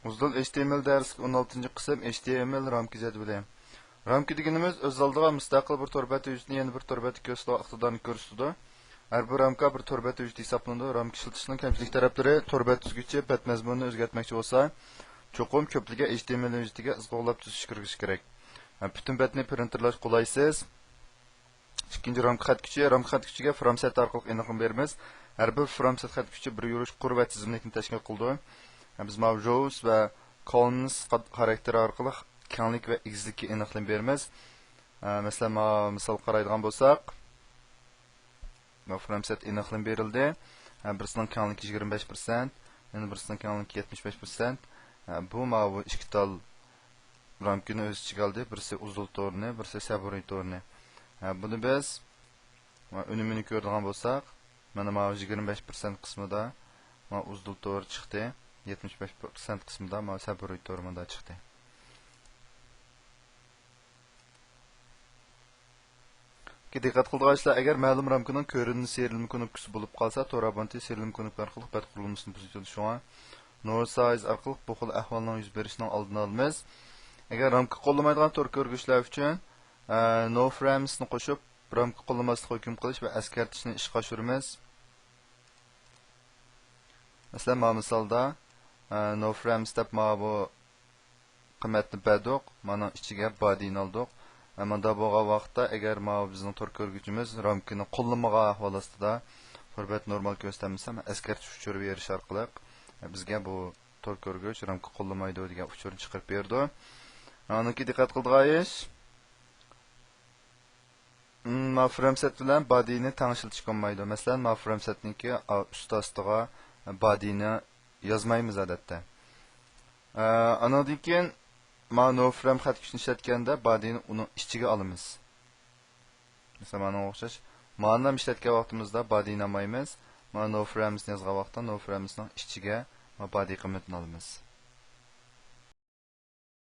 Uzdal HTML dersi 16. qism HTML ramka jadvali. Ramka deganimiz o'z oldiga mustaqil bir tor bet yuzini yana bir tor betga ko'rsatib iqtidorni ko'rsatadi. Har bir ramka bir tor bet yuzi hisoblanadi. Ramka ishlatishning kamchilik taraflari tor bet tuzguchi bet mazmunini o'zgartmoqchi bo'lsa, cho'qim ko'pligiga HTML yuziga izg'oqlab tuzish kerak. Bütün betni printerlash qulaysiz. Ikkinchi ramka xat kuchiga fromset orqali aniqlik beramiz. Har bir fromset xat kuchi bir yurish qurva tizimlikni tashkil qildi. Biz mavjud va columns xarakteri orqali kenglik va egizlikka aniqlik beramiz. Masalan, misol qaraydigan bo'lsak, fromset aniqlik berildi. Birisining kengligi 25%, yana birisining kengligi 75%. Bu ikki tal ramkani o'z ichiga oldi. Birisi uzun torni, birisi saburiy torni. Buni biz unumini ko'radigan bo'lsak, mana 25% qismida uzun tor chiqdi. 75% qismida saburiy tormada chiqdi. Diqqat qildiysizlar, agar ma'lum ramkaning ko'rinma serial knopkasi bo'lib qolsa, tor abonenti serial knopka orqali bet qurilmasini buzadi. Shunga no size orqali bu xil ahvolning yuz berishining oldini olamiz. Agar ramka qo'llamaydigan tor ko'rguvchilar uchun no frames ni qo'shib ramka qo'llamaslikni hukm qilish va eskartishni ishga oshiramiz. Masalan, misolda no frames deb bu qiymatni berdik, mana ichiga bodyni oldik. Amanda bo'lgan vaqtda agar bizning tor ko'rguvchimiz ramkani qo'llamagan ahvol ostida format normal ko'rsatmasa, eskartish uchuri berish orqali bizga bu tor ko'rguvchi ramka qo'llamaydi degan uchurni chiqarib berdi. Aniki diqqat qildigingiz fromset bilan bodyni tangishiltish qilmaydi. Masalan, fromsetniki ust ostiga bodyni yozmaymiz odatda. Anadan keyin no frame xat kuchini ishlatganda bodyni uning ichiga olamiz. Masalan, mana o'xshash ma'no ishlatgan vaqtimizda bodyni olmaymiz. No frames yozgan vaqtda no framesning ichiga body qiymatini olamiz.